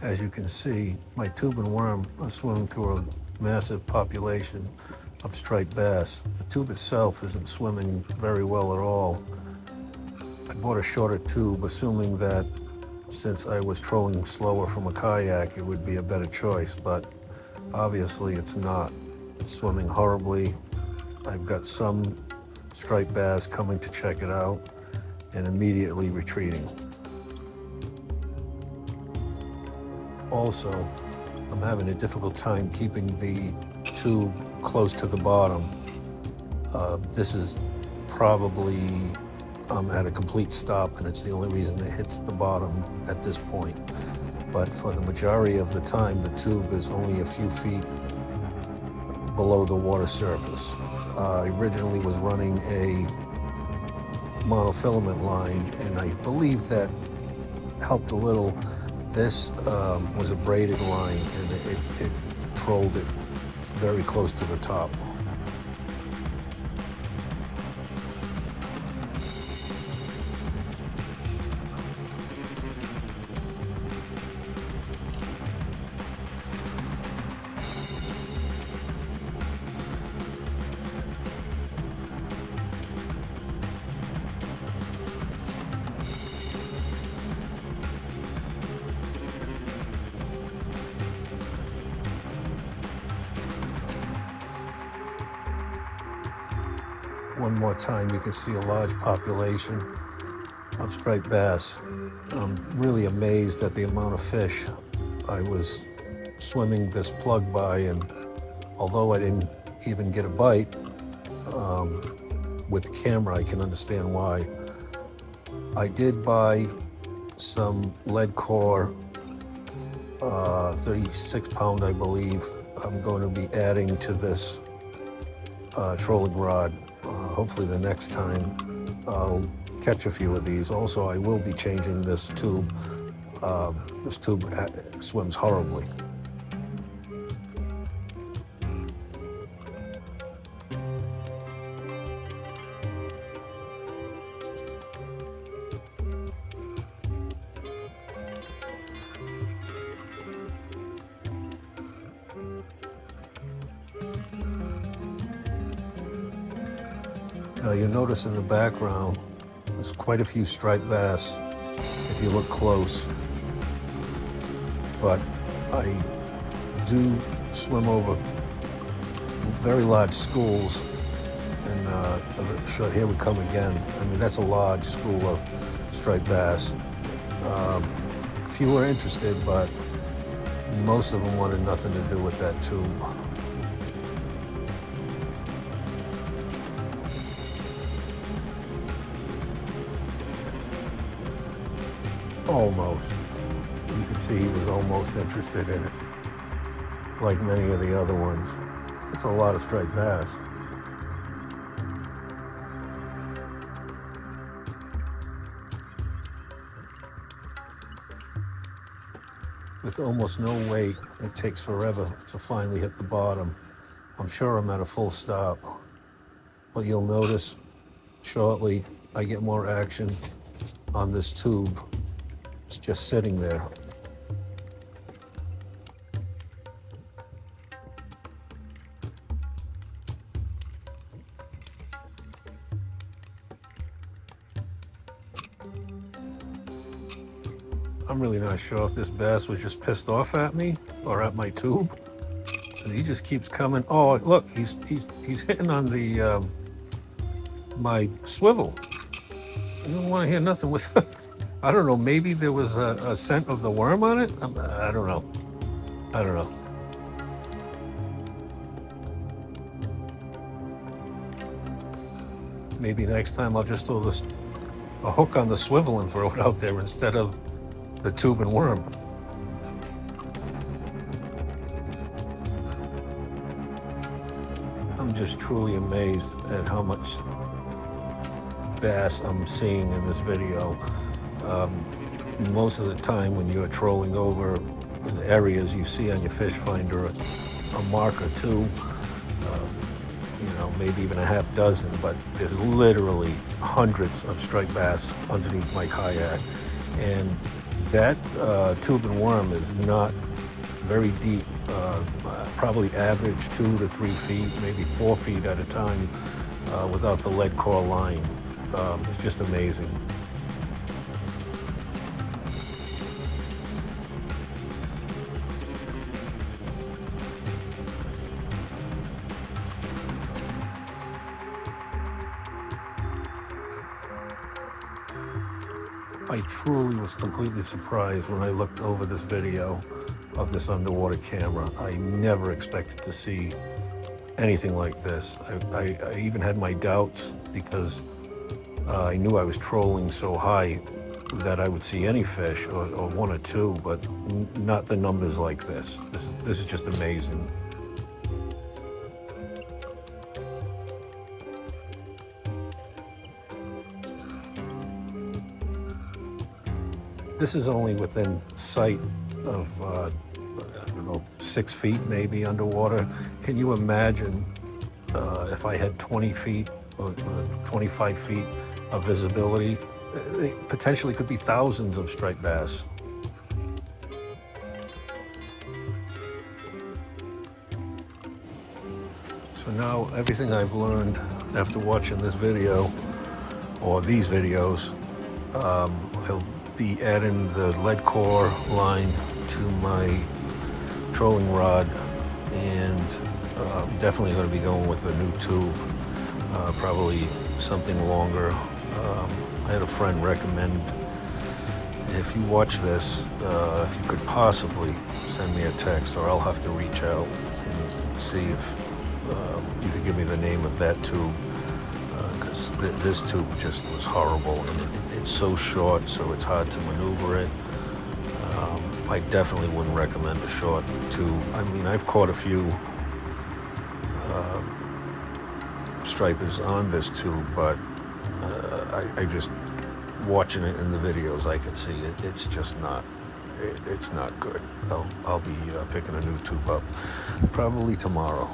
As you can see, my tube and worm are swimming through a massive population of striped bass. The tube itself isn't swimming very well at all. I bought a shorter tube, assuming that since I was trolling slower from a kayak, it would be a better choice, but obviously it's not. It's swimming horribly. I've got some striped bass coming to check it out and immediately retreating. Also, I'm having a difficult time keeping the tube close to the bottom. This is probably at a complete stop, and it's the only reason it hits the bottom at this point. But for the majority of the time, the tube is only a few feet below the water surface. I originally was running a monofilament line, and I believe that helped a little. This was a braided line, and it trolled it very close to the top. One more time, you can see a large population of striped bass. I'm really amazed at the amount of fish. I was swimming this plug by, and although I didn't even get a bite, with camera I can understand why. I did buy some lead core, 36 pound I believe. I'm going to be adding to this trolling rod. Hopefully the next time I'll catch a few of these. Also, I will be changing this tube. This tube swims horribly. Now you'll notice in the background, there's quite a few striped bass if you look close. But I do swim over very large schools, and sure, here we come again. I mean, that's a large school of striped bass. Few were interested, but most of them wanted nothing to do with that tube. Almost. You can see he was almost interested in it, like many of the other ones. It's a lot of striped bass. With almost no weight, it takes forever to finally hit the bottom. I'm sure I'm at a full stop, but you'll notice shortly I get more action on this tube. It's just sitting there. I'm really not sure if this bass was just pissed off at me or at my tube. And he just keeps coming. Oh, look, he's hitting on the my swivel. I don't want to hear nothing with I don't know, maybe there was a scent of the worm on it? I don't know. I don't know. Maybe next time I'll just throw a hook on the swivel and throw it out there instead of the tube and worm. I'm just truly amazed at how much bass I'm seeing in this video. Most of the time when you're trolling over the areas, you see on your fish finder a mark or two, maybe even a half dozen, but there's literally hundreds of striped bass underneath my kayak. And That tube and worm is not very deep, probably average 2 to 3 feet, maybe 4 feet at a time, without the lead core line. It's just amazing. I truly was completely surprised when I looked over this video of this underwater camera. I never expected to see anything like this. I even had my doubts because I knew I was trolling so high that I would see any fish or one or two, but not the numbers like this. This is just amazing. This is only within sight of, I don't know, 6 feet maybe underwater. Can you imagine if I had 20 feet or 25 feet of visibility? It potentially could be thousands of striped bass. So now everything I've learned after watching this video, or these videos, I'll be adding the lead core line to my trolling rod, and definitely going to be going with a new tube, probably something longer. I had a friend recommend, if you watch this, if you could possibly send me a text, or I'll have to reach out and see if you could give me the name of that tube, because this tube just was horrible, and it's so short, so it's hard to maneuver it. I definitely wouldn't recommend a short tube. I mean, I've caught a few stripers on this tube, but I just, watching it in the videos, I can see it's just not, it's not good. I'll be picking a new tube up probably tomorrow.